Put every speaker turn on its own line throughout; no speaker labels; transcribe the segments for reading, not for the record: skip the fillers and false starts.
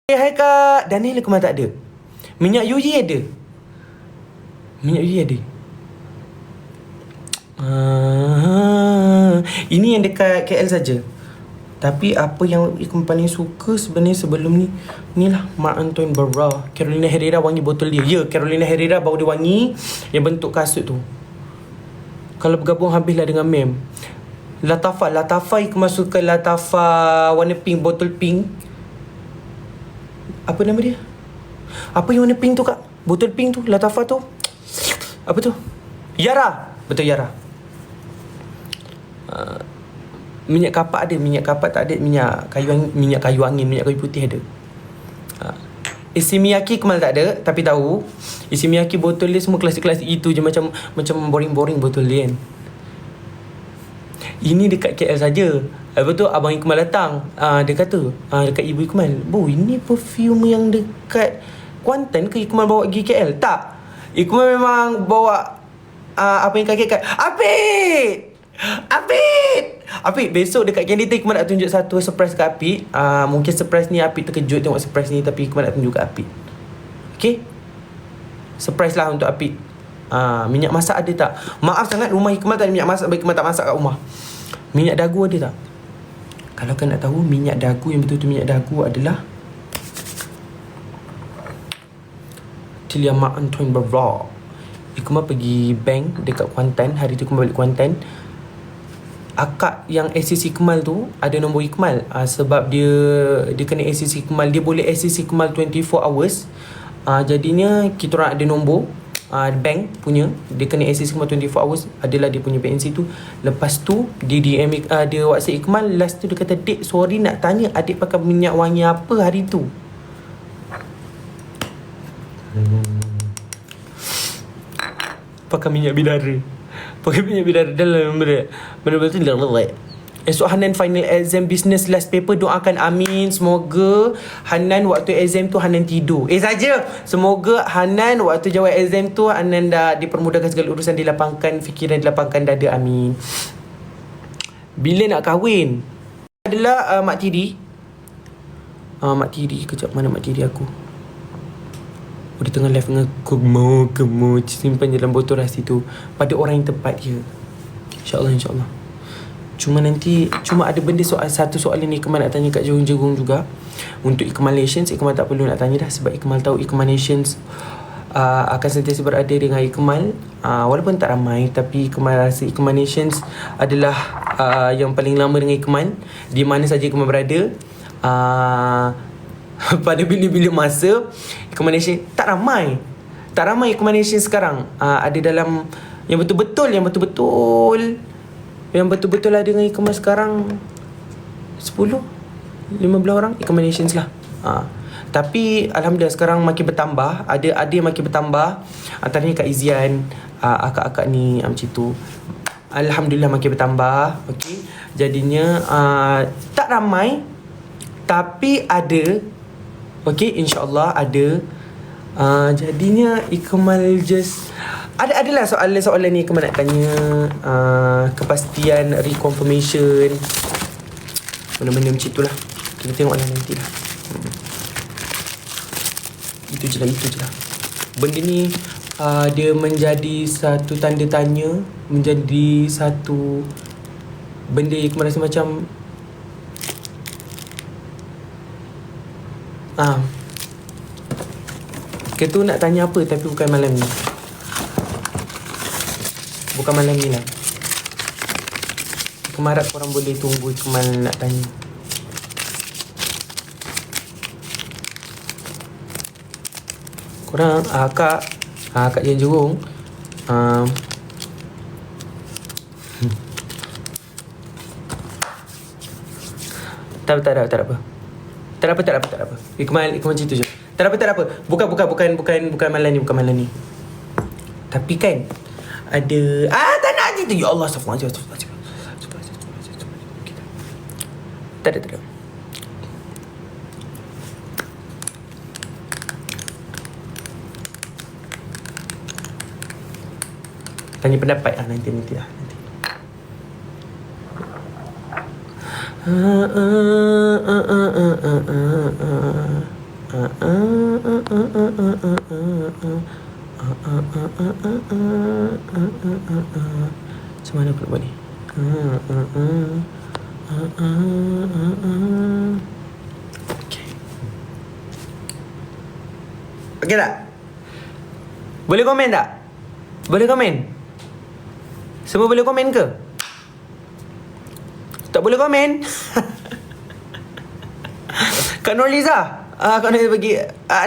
Hai Kak, Daniel kemana tak ada? Minyak Yuyi ada? Minyak Yuyi ada? Ini yang dekat KL saja. Tapi apa yang Ikut paling suka sebenarnya sebelum ni, inilah Marc Antoine Barra, Carolina Herrera wangi botol dia. Ya, Carolina Herrera bau dia wangi, yang bentuk kasut tu. Kalau bergabung habislah dengan mem. Latafa kemasukan Latafa warna pink, botol pink. Apa nama dia? Apa yang warna pink tu Kak? Botol pink tu, Latafa tu. Apa tu? Yara. Betul, Yara. Minyak kapak ada, minyak kapak tak ada, minyak kayu angin, minyak kayu putih ada. Isimiyaki Kemal tak ada, tapi tahu Isimiyaki botol dia semua klasik-klasik itu je, macam boring-boring botol dia kan. Ini dekat KL saja. Lepas tu abang Ikmal datang, dia kata dekat ibu Ikmal, "Bu, ini perfume yang dekat Kuantan ke Ikmal bawa pergi KL?" Tak, Ikmal memang bawa apa yang kaget-kaget. Apit, besok dekat Candy Ikmal nak tunjuk satu surprise ke Apit. Mungkin surprise ni Apit terkejut tengok surprise ni, tapi Ikmal nak tunjuk ke Apit. Okay, surprise lah untuk Apit. Minyak masak ada tak? Maaf sangat, rumah Ikmal tak ada minyak masak, Ikmal tak masak kat rumah. Minyak dagu ada tak? Kalau kau nak tahu, minyak dagu yang betul-betul minyak dagu adalah Tilia Marc Antoine Barra. Ikmal pergi bank dekat Kuantan. Hari tu Ikmal balik Kuantan. Akak yang access Ikmal tu ada nombor Ikmal, sebab dia kena access Ikmal. Dia boleh access Ikmal 24 hours. Jadinya kita orang ada nombor bank punya. Dia kena access Ikmal 24 hours. Adalah dia punya PNC tu. Lepas tu dia DM, dia WhatsApp Ikmal. Last tu dia kata, "Dek, sorry nak tanya, adik pakai minyak wangi apa hari tu?" Pakai minyak bidara. Dalam benar-benar lalai. Esok Hanan final exam business last paper. Doakan amin. Semoga Hanan waktu exam tu Hanan tidur. Saja. Semoga Hanan waktu jawab exam tu Hanan dah dipermudahkan segala urusan, dilapangkan fikiran, dilapangkan dada. Amin. Bila nak kahwin? Adalah Mak Tiri. Mak Tiri, kejap mana Mak Tiri aku? Dia tengah live dengan aku. Gemuk. Simpan dalam botol rahsia tu pada orang yang tepat je. InsyaAllah. Cuma ada benda satu soalan ni Ikmal nak tanya kat Jerung juga. Untuk Ikmal Nations, Ikmal tak perlu nak tanya dah, sebab Ikmal tahu Ikmal Nations akan sentiasa berada dengan Ikmal. Walaupun tak ramai, tapi Ikmal rasa Ikmal Nations adalah yang paling lama dengan Ikmal. Di mana saja Ikmal berada, pada bila-bila masa. Ikmal Nation tak ramai Ikmal Nation sekarang. Ada dalam yang betul-betul ada dengan Ikmal sekarang 10-15 orang Ikmal Nations lah. Tapi Alhamdulillah sekarang makin bertambah. Ada yang makin bertambah. Antaranya Kak Izian, akak-akak ni macam tu. Alhamdulillah makin bertambah. Okay, jadinya tak ramai, tapi ada. Okay, insyaAllah ada. Jadinya Ikmal just adalah soalan ni Ikmal nak tanya, kepastian reconfirmation, benda-benda macam itulah. Kita tengoklah nanti lah. Itu je lah. Benda ni dia menjadi satu tanda tanya, menjadi satu benda yang Ikmal rasa macam kita tu nak tanya apa, tapi bukan malam ni. Lah. Ikmal harap korang boleh tunggu Ikmal nak tanya. Korang Kak Jerung tak apa. Ikmal macam tu je. Tak apa. Bukan malam ni. Tapi kan ada tak nak gitu. Ya Allah, astagfirullah. Tak ada. Tanya pendapat nanti lah. Macam mana aku nak buat ni? Okay. Okay tak? Boleh komen tak? Boleh komen? Semua boleh komen ke? Tak boleh komen? Kak Nurliza, Kak Nurliza bagi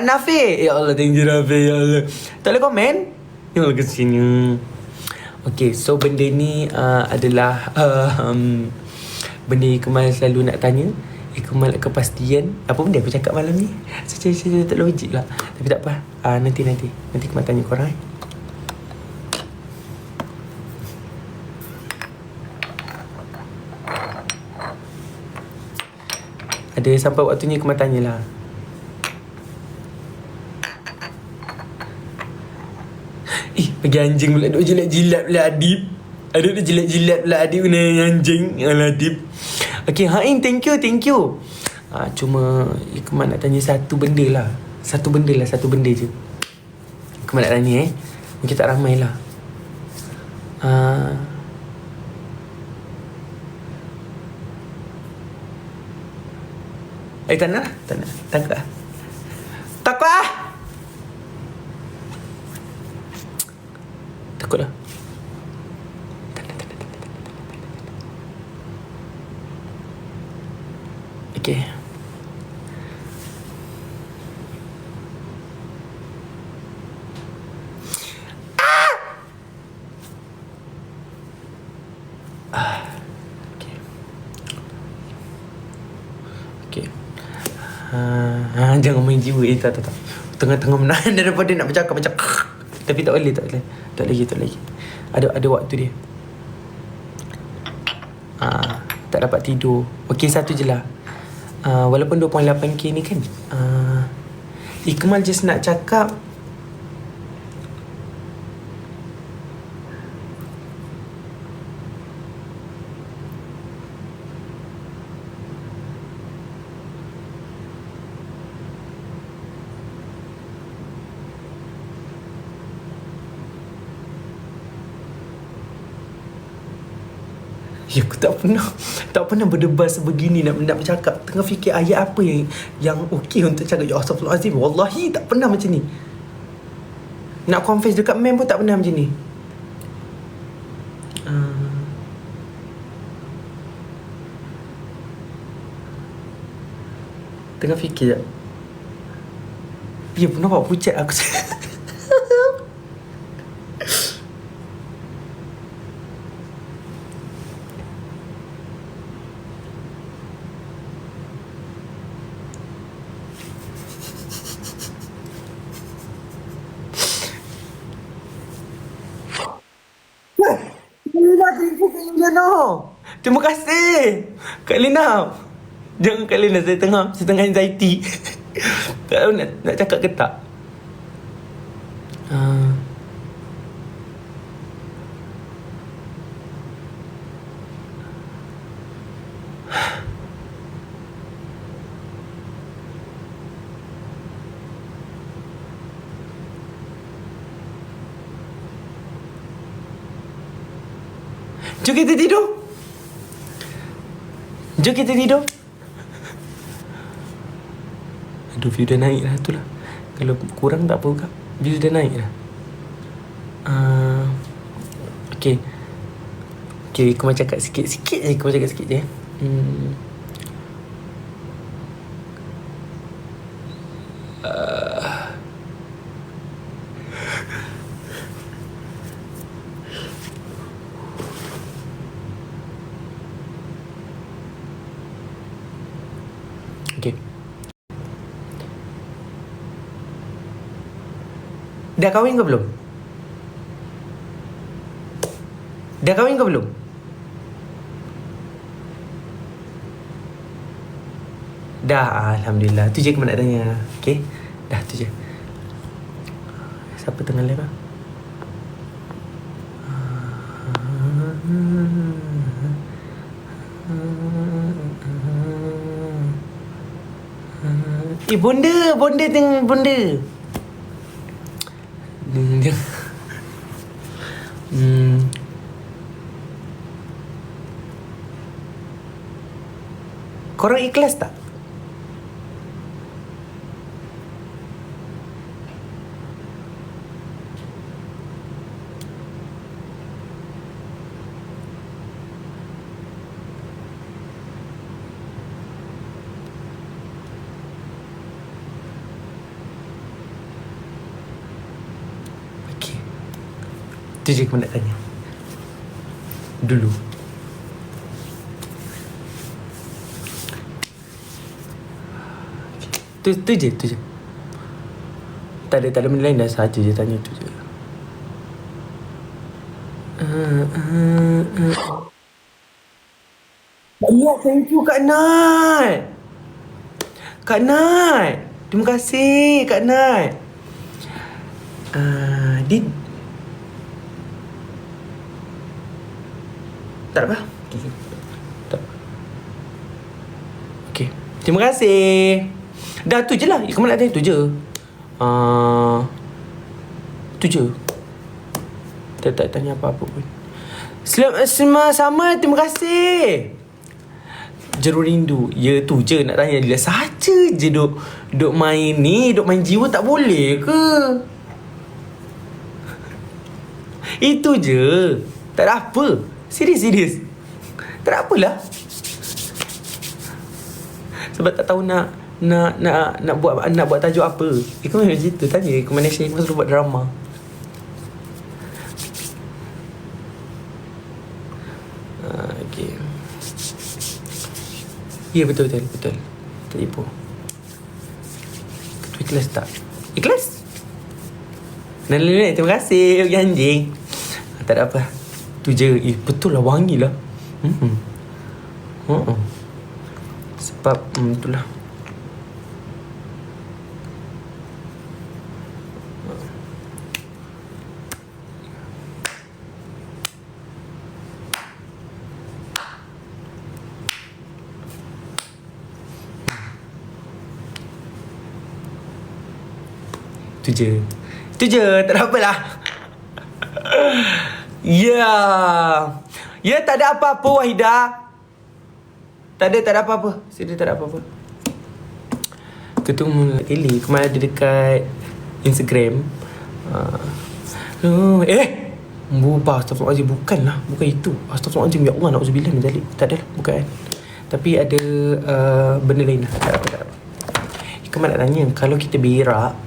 Nafi. Ya Allah, thank you Nafi. Ya Allah. Tak boleh komen? Ya Allah, kesiannya. Okay, so benda ni adalah benda Ikmal selalu nak tanya. Ikmal nak kepastian. Apa benda aku cakap malam ni? Saya tak logik lah. Tapi tak apa. Nanti Ikmal tanya korang. Ada sampai waktunya Ikmal tanyalah. Bagi anjing pula duk jilat-jilat pula Adib. Ada duk jilat-jilat pula Adib ni anjing. Alah Adib. Okay, Hain, thank you. Cuma Ikmal nak tanya satu benda je. Ikmal nak tanya mungkin tak ramai lah. Tak nak. Takut lah. Takut lah. Okay. Okay. Jangan main jiwa. Tak. Tengah-tengah menahan daripada nak bercakap macam. Tapi tak boleh. Tak lagi. Ada waktu dia. Tak dapat tidur. Okey, satu je lah. Walaupun 2.8k ni kan, Ikmal just nak cakap aku tak pernah berdebar sebegini nak bercakap. Tengah fikir ayat apa yang okey untuk cakap. Ya Astaghfirullahalazim. Wallahi tak pernah macam ni. Nak confess dekat mem pun tak pernah macam ni. Tengah fikir tak? Ya pun nampak pucat aku. Terima kasih Kak Lina. Jangan Kak Lina, saya tengah anxiety. Tak tahu nak cakap ke tak. Jom kita tidur. Aduh, view dah naik dah tu lah. Kalau kurang tak apa juga. View dah naik dah. Okay, aku macam cakap sikit je. Okay. Dah kahwin ke belum? Dah, Alhamdulillah. Tu je aku nak tanya. Okay. Dah, tu je. Siapa tengah live lah? Bonda tengok bonda. Dia korang ikhlas tak? Okay, tu je aku nak tanya dulu. Tu je. Tak ada benda lain dah, saja je tanya tu je. Ya, thank you Kak Nat. Terima kasih Kak Nat. Tak apa. Okay. Terima kasih. Dah tu je lah. Kamu nak tanya tu je. Tu je. Tak tanya apa-apa pun. Sama-sama. Terima kasih. Jeruk rindu. Ya tu je nak tanya dia. Saja je duk main ni. Duk main jiwa tak boleh ke? Itu je. Tak ada apa. Serius. Tak ada apalah. Sebab tak tahu nak buat tajuk apa. Kau macam tu tanya. Kau mana Syekh suruh buat drama. Okay. Ya betul. Tak tipu. Kau ikhlas tak? Ikhlas? Nenek, terima kasih. Pergi anjing. Tak ada apa. Tu je. Betul lah, wangi lah. Sebab itulah. Tu je. Tak ada apalah. Ya, tak ada apa-apa Wahida. Tak ada apa-apa. Sedih tak ada apa-apa. Ketemu Kelly. Kemarin ada dekat Instagram. Mubah. Astagfirullahaladzim. Bukanlah. Bukan itu. Astagfirullahaladzim. Ya Allah. Na'udzubillah min zalik. Tak ada lah. Bukan. Tapi ada benda lain lah. Tak ada apa. Kemarin nak tanya. Kalau kita berak.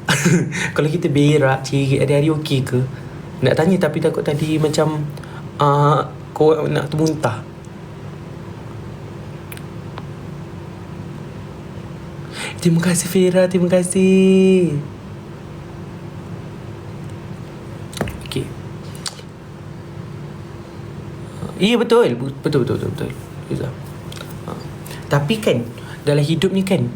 Kalau kita berak cik hari-hari okey ke? Nak tanya tapi takut tadi macam kau nak termuntah. Terima kasih Fira. Terima kasih. Okay. Ya betul. Tapi kan dalam hidup ni kan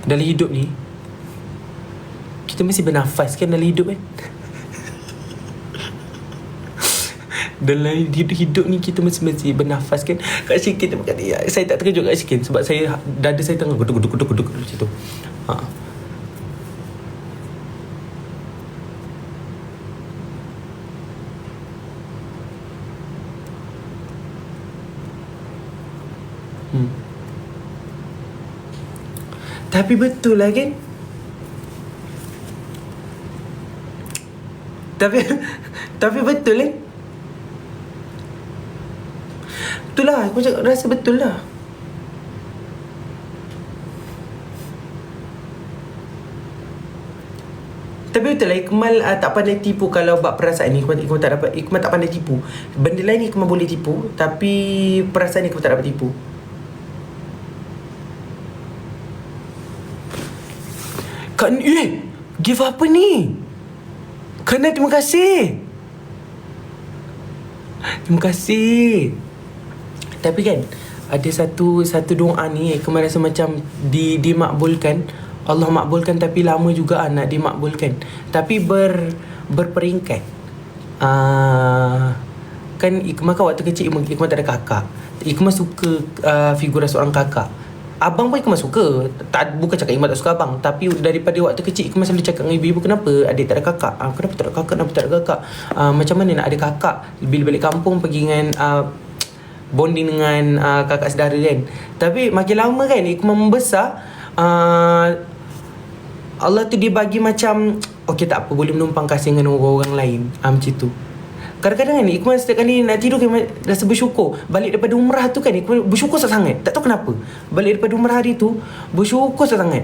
dalam hidup ni kita mesti bernafas kan dalam hidup kan. Dalam hidup ni kita mesti bernafas kan. Kak Syikin saya tak terkejut Kak Syikin sebab dada saya tengah guduk macam tu. Tapi betul lah kan. Tapi betul kan. Betul lah. Aku rasa betul lah. Tapi betul lah Ikmal tak pandai tipu. Kalau bab perasaan ni Ikmal tak dapat. Ikmal tak pandai tipu. Benda lain Ikmal boleh tipu. Tapi perasaan ni Ikmal tak dapat tipu. Kak give apa ni? Kena terima kasih. Terima kasih. Tapi kan ada satu doa ni Ikmal rasa macam dimakbulkan. Allah makbulkan tapi lama juga nak dimakbulkan. Tapi berperingkat. Kan Ikmal kan waktu kecil Ikmal tak ada kakak. Ikmal suka figura seorang kakak. Abang pun Ikmal suka. Bukan cakap Ikmal tak suka abang, tapi daripada waktu kecil Ikmal selalu cakap dengan ibu-ibu, kenapa adik tak ada kakak? Kenapa tak ada kakak? Kenapa tak ada kakak? Macam mana nak ada kakak? Bila balik kampung pergi dengan bonding dengan kakak saudara kan. Tapi makin lama kan Ikmal membesar, Allah tu dia bagi macam, okey tak apa, boleh menumpang kasih dengan orang-orang lain. Macam tu. Kadang-kadang kan Ikmal setiap kali nak tidur kan rasa bersyukur. Balik daripada umrah tu kan Ikmal bersyukur sangat. Tak tahu kenapa. Balik daripada umrah hari tu bersyukur sangat.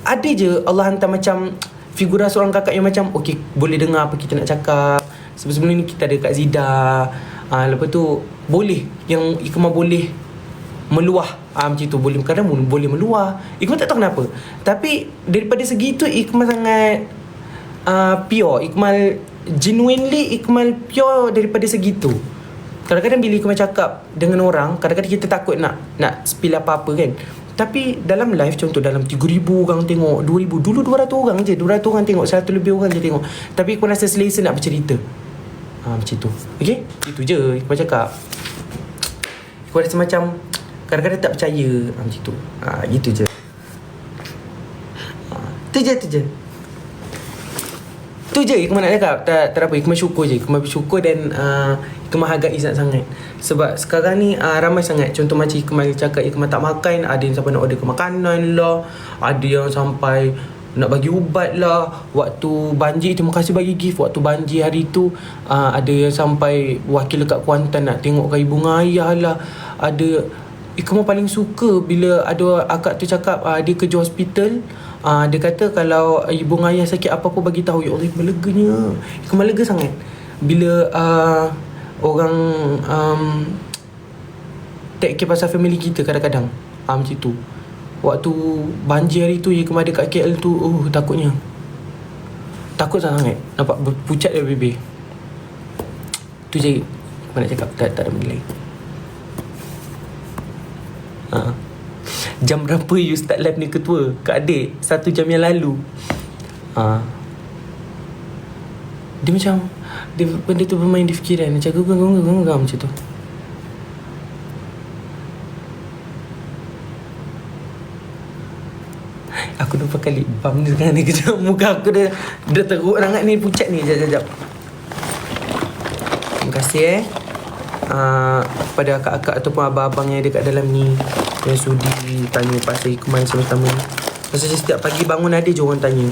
Ada je Allah hantar macam figura seorang kakak yang macam okey, boleh dengar apa kita nak cakap. Sebelum ni kita ada Kak Zida. Lepas tu boleh yang Ikmal boleh meluah. Macam tu. Kadang boleh meluah. Ikmal tak tahu kenapa. Tapi daripada segi tu Ikmal sangat pure. Ikmal genuinely Ikmal pure daripada segitu. Kadang-kadang bila Ikmal cakap dengan orang, kadang-kadang kita takut nak spill apa-apa kan. Tapi dalam live, contoh dalam 3,000 orang tengok, 2,000, dulu 200 orang je, 200 orang tengok, 100 lebih orang je tengok, tapi Ikmal rasa selesa nak bercerita. Macam tu. Okay, itu je Ikmal cakap. Ikmal rasa macam kadang-kadang tak percaya. Macam tu. Gitu je. Tu je tu je Ikmal nak cakap. Tak apa, Ikmal syukur je. Ikmal bersyukur dan Ikmal hargai sangat-sangat. Sebab sekarang ni ramai sangat. Contoh macam Ikmal cakap Ikmal tak makan, ada yang sampai nak order ke makanan lah, ada yang sampai nak bagi ubat lah. Waktu banjir, terima kasih bagi gift. Waktu banjir hari tu ada yang sampai wakil dekat Kuantan nak tengok ke ibu dengan ayah lah. Ada Ikmal paling suka bila ada akak tu cakap dia kerja hospital. Dia kata kalau ibu dengan ayah sakit apa-apa bagi tahu. Ya Allah, Ikmal leganya. Ikmal lega sangat bila orang take care pasal family kita kadang-kadang. Macam tu. Waktu banjir hari tu Ikmal ada kat KL tu, takutnya. Takut sangat. Nampak berpucat dari bibir. Tu je Ikmal nak cakap. Tak ada benda lain. Jam berapa you start live ni ketua? Kak adik 1 jam yang lalu. Dia macam benda tu bermain di fikiran. Macam gengam macam tu. Aku dah pakai lip balm ni sekarang ni. Kejap muka aku dah teruk sangat ni. Pucat ni. Sekejap. Terima kasih kepada akak-akak ataupun abang-abang yang ada kat dalam ni, yang sudi tanya pasal Ikmal sama-sama ni. Pasal setiap pagi bangun ada je orang tanya,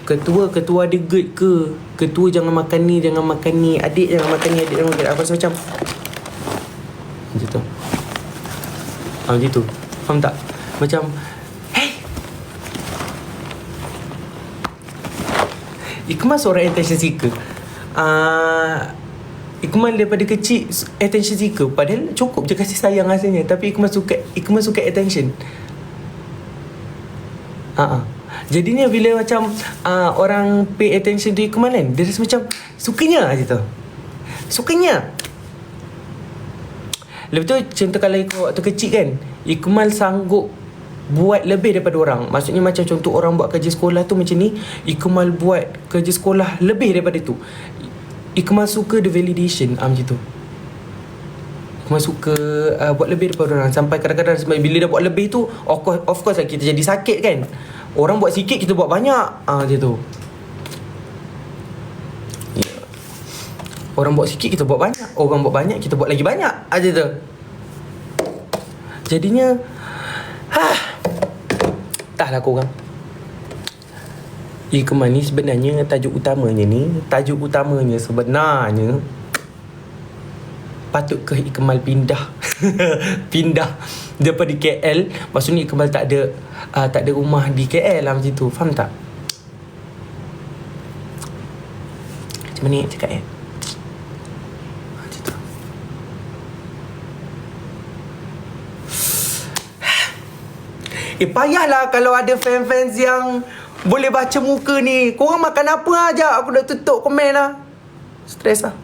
Ketua ada GERD ke? Ketua jangan makan ni, jangan makan ni. Adik jangan makan ni, adik jangan makan ni. Aku rasa macam tu. Macam tu. Faham tak? Macam Ikmal seorang attention seeker. Ikmal daripada kecil attention seeker. Padahal cukup je kasih sayang rasanya. Tapi Ikmal suka attention. Jadinya bila macam orang pay attention to Ikmal kan, dia rasa macam sukanya je tu. Sukanya. Lepas tu contoh kalau ikut waktu kecil kan, Ikmal sanggup buat lebih daripada orang. Maksudnya macam contoh orang buat kerja sekolah tu macam ni, Ikmal buat kerja sekolah lebih daripada tu. Ikmal suka the validation. Macam tu. Ikmal suka buat lebih daripada orang. Sampai kadang-kadang bila dah buat lebih tu, of course lah kita jadi sakit kan. Orang buat sikit, kita buat banyak. Macam tu. Orang buat sikit, kita buat banyak. Orang buat banyak, kita buat lagi banyak. Macam tu. Jadinya entahlah korang. Ikmal ni sebenarnya tajuk utamanya sebenarnya patut ke Ikmal pindah daripada KL. Maksudnya Ikmal tak ada rumah di KL lah, macam tu. Faham tak? Macam mana nak cakap macam tu. Payahlah kalau ada fans-fans yang boleh baca muka ni. Korang makan apa aja? Aku dah tutup komen lah. Stres lah.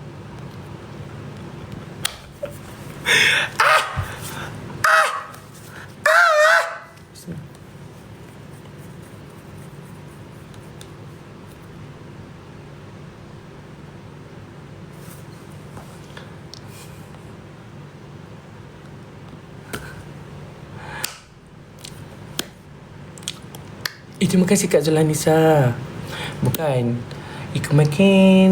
Terima kasih Kak Zulanisa. Bukan, Ikmal kan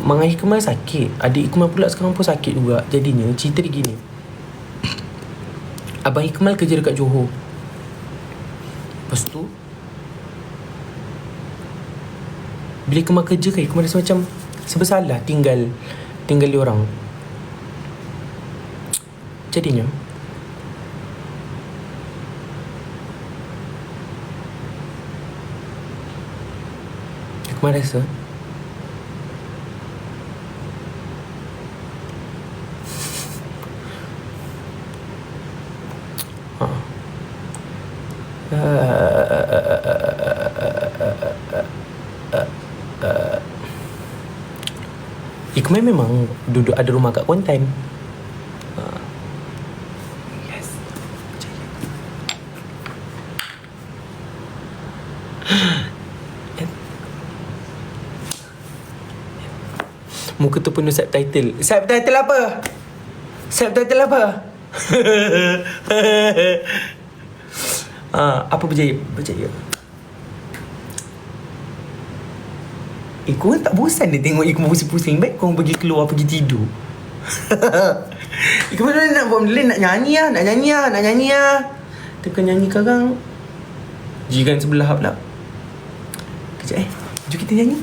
Mak Ikmal sakit. Adik Ikmal pula sekarang pun sakit juga. Jadinya cerita dia gini, Abang Ikmal kerja dekat Johor. Lepas tu bila Ikmal kerja kan, Ikmal rasa macam serba salah tinggal dia orang. Jadinya Ikmal rasa Ikmal memang duduk ada rumah kat Kuantan. Yes. Muka tu penuh subtitle. Subtitle apa? Apa berjaya? Korang tak bosan dia tengok Ikmal pusing-pusing? Baik korang pergi keluar, pergi tidur. Ikmal nak buat benda lain, nak nyanyi lah. Dia bukan nyanyi sekarang. Jiran sebelah pula. Kejap jom kita nyanyi.